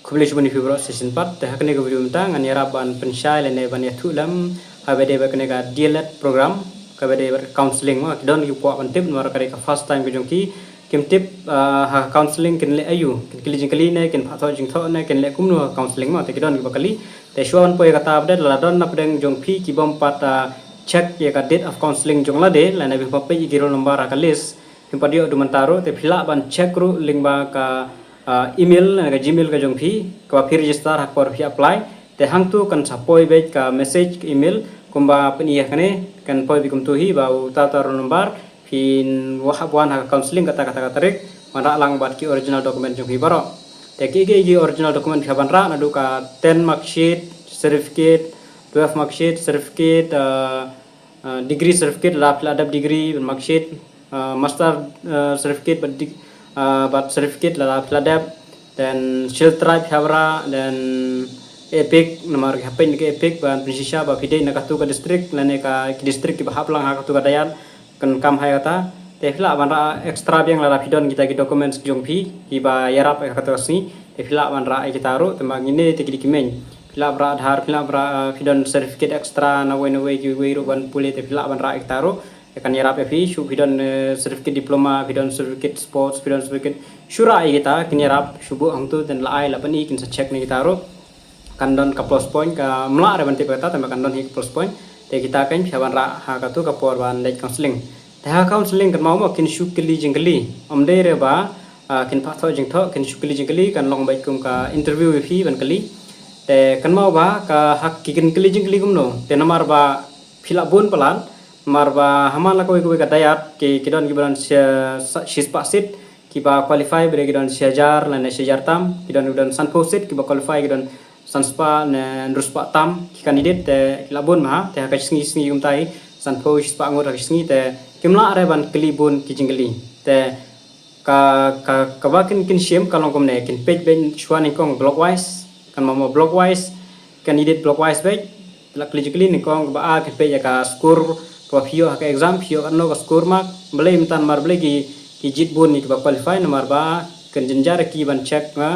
Kublish bani fibro season part te hakne ko video mta ngani raban pensyai lene ban yathulam habede bakne ka DLED program kabede counseling ma don yu po antip mar kare ka first time ko jongki kim tip ha counseling kin le ayu kin kili ne kin phatho jing tho ne kin le kumnu counseling ma te don ki bakali te shwan po ka ta update la don na pedeng jongpi ki bom pat check ye ka date of counseling jong la de la ne bi pape ki ro number ka list kim padio du mantaro te phila ban check ru link ba ka email ka gmail ka jong phi ka phi register hak por phi apply te hang tu kan sapoi be ka message email kumba peni ya kane kan poi bi kum tu hi ba ta tar number phin wahabuan ha counseling kata tarik mara lang bat ki original document jong hi baro te ki original document khaban ra na du ka 10 mark sheet certificate 12 mark sheet certificate degree certificate la adab degree mark sheet master certificate but certificate la adab then shield tribe habra then epic nomor hapen ke epic ban prinsipnya ba pide na katu ka district lane ka district ki bahap lang ha katu ka dayan kan kam hayata tefla banra extra biang lara pidon kita ki documents jong phi ki ba yarap ka katu sni tefla banra ai kita ro temang ini te ki kimen fila bra adhar fila bra pidon certificate extra na we ki we ro ban pule tefla banra kita ro kan yarap fi shu pidon certificate diploma pidon certificate sports pidon certificate syura ai kita kin yarap shubu hangtu dan la ai la pani kin sa check ni kita ro kandon ka plus point ka mla re ban te peta tambah kandon hi plus point te kita kan phaban ra ha ka tu ka por ban dai counseling te ha counseling kan mau kin shukli jingli omde re ba kin pha tho jing tho kin shukli jingli kan long bai kum ka interview fi ban kali te kan mau ba ka hak ki kin kli jingli kum no te namar ba phila bun palan marba hamala ko ka dayat ke kidon gibran shis pasit ki ba qualify bre kidon shajar la ne shajar tam kidon san posit ki ba qualify kidon sanspa ne ruspa tam ki candidate te labun ma te ka singi um tai san post pa ngor ka singi te kimla are ban klibun ki jingli te ka bakin kin shem kalong komne kin page ben chwan kong blockwise kan mo blockwise candidate blockwise be la klijikli ni kong ba a kin page ka score ko phio ka exam phio no ka score mark blai mtan mar blai ki jit bun ni ka qualify nomor ba kan jenjar ki ban check ma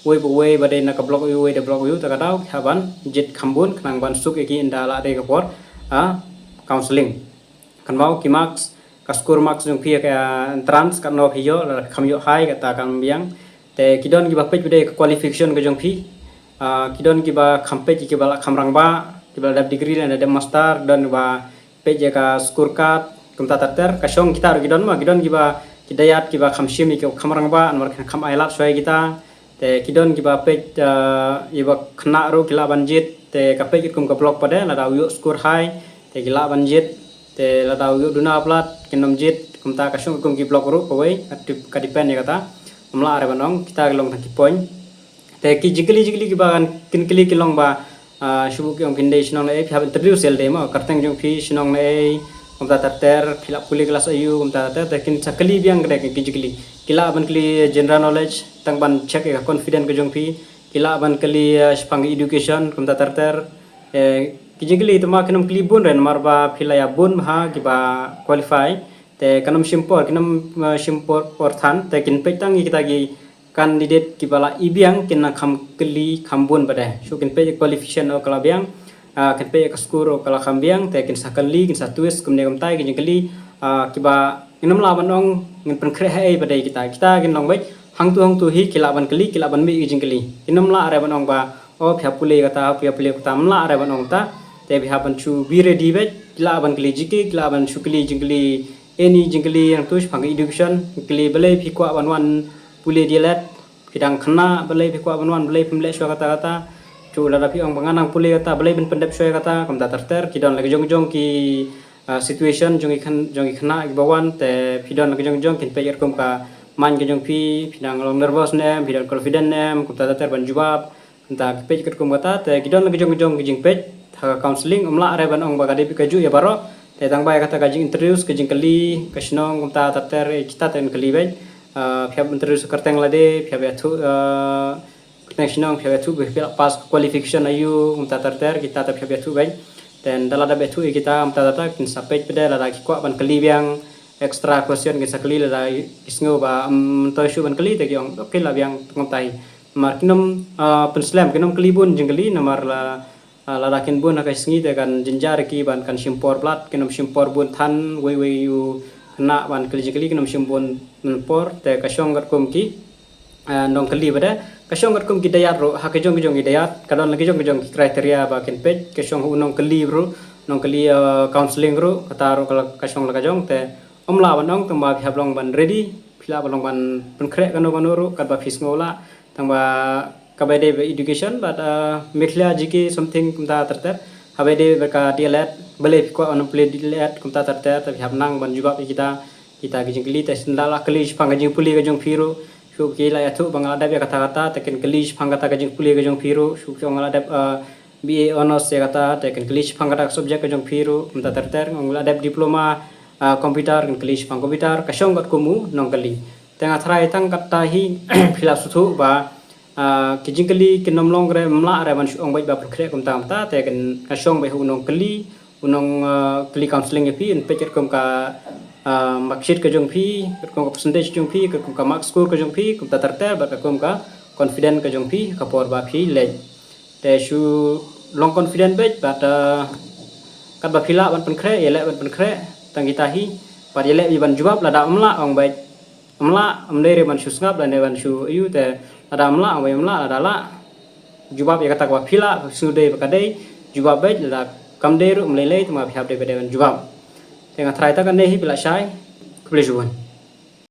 we bade na ka block we de block you ta ka dau haban jit khambun khnang ban suk ki inda la de ka por counseling kan mau ki marks ka score marks jong phia ka entrance kan no phio la kham yo high ka ta kan biang te kidon ki ba page bade qualification ka jong phi kidon ki ba khampe ki ba khamrang ba ki ba dap degree la de master dan ba page ka score card kum ta ter ka song kita kidon ma kidon ki ba kidayat ki ba khamshim ki khamrang ba anwar kham ailat soy kita te kidon ki ba page iba khna ro kila banjit te ka page kum ka block pade la daw yo score high te kila banjit te la daw yo duna plat kinom jit kum ta ka song kum ki block ro ko we ka depend ya kata amla are banong kita long ta ki point te ki jigli ki ba kin kili ki long ba shubu ki ong kinde sinong le phab interview sel de ma karteng jong phi sinong le kum ta ter phila puli kelas ayu kum ta ter te kin sakli biang gre ki jigli kila ban kli general knowledge tang ban check ka confident ke jong phi kila ban kli spang education kum ta ter ki jigli to ma kinam kli bun ren marba phila ya bun ha ki ba qualify te kanam simpor por than te kin petang kita gi candidate ki bala ibiang kin na kham kli khambun bade so kin pe qualification o kala biang kin pe ka score o kala kham biang te kin sakali kin satuis kum ne kum tai kin kli ki ba inam laban ong ngin pen kre hai bade kita kin long bai hang tu hi kilaban mi jing kli inam la are ban ong ba o phya pule kata mla are ban ong ta te bi haban chu bi ready be kilaban kli jiki kilaban shukli jingli any jingli yang tu phang education kli bale phi kwa ban wan pule dialet pidang khna bale phi kwa ban wan bale pimle shwa kata chu la da phi ong banganang pule kata bale bin pendep shwa kata kam ta ter kidon lagi jong ki situation jongi khna ki bawan te pidon lagi jong kin pe yer kum ka man ke jong phi pidang long nervous ne pidang confident ne kum ta ter ban jawab ta pe ker kum kata te kidon lagi jong ki jing pe tha counseling umla are ban ong bagade pi kaju ya baro te tang bai kata ka jing introduce ke jing kali ka sinong kum ta ter kita ten kali bai phya introduce karteng la de phya be thu connection phya be thu be pass qualification ayu kum ta ter kita ta phya be thu bai dan dalada be thu kita kum ta kin sapej pede la ki kwa ban kali biang extra question ke sakli la isngo ba to shu ban kali te kyong okay la biang ngom tai mar kinom penslam kinom kelibun jengkeli namar larakin bun akai sengi kan jenjar ki ban kan simpor plat kinom simpor bun than we yu kena ban keli kinom simpon por te kasyong gat kum ki nong keli pada kasyong gat kum ki dayat ro hakejong kejong ki dayat kadon lagi jong kriteria ba ken page kasyong nong keli ro nong keli counseling ro kata ro kasyong laga jong te omla banong tamba phablong ban ready phila balong ban penkrek kano ro kat ba fis ngola tamba kabade education but mekhla jiki something kumta terter habade berka dielet bele ko on play dielet kumta terter tapi habnang ban juga kita gijingli tes ndala klis pangajing puli gajong piro shu kila ya tu bangala dab ya kata-kata teken klis pangata gajing puli gajong piro shu ngala dab BA honors ya kata teken klis pangata subjek gajong piro kumta terter ngala dab diploma komputer kan klis pang komputer kasyong gat kumu nong kali tengah trai tang kata hi phila sutu ba kijingkeli kinom long re mla re man ong bai ba prokre kum tam ta te kan kasyong bai hunong keli unong keli counseling pi en pecher kum ka maksud ka jong pi kum ka percentage jong pi kum ka mark score ka jong pi kum ta terter ba kum ka confident ka jong pi ka por ba pi le te shu long confident bet ba kat ba phila ban penkre yele ban penkre tang kita hi pa yele bi ban jawab la da mla ong bai mla amle re ban shu ngap la ne ban shu yu te ada amla awai amla ada la jubab ya kata kwa phila sude bakadai jubab bet la kamderu mlele tuma phap de bede jubab tengah trai ta kan nei bila sai kuble juan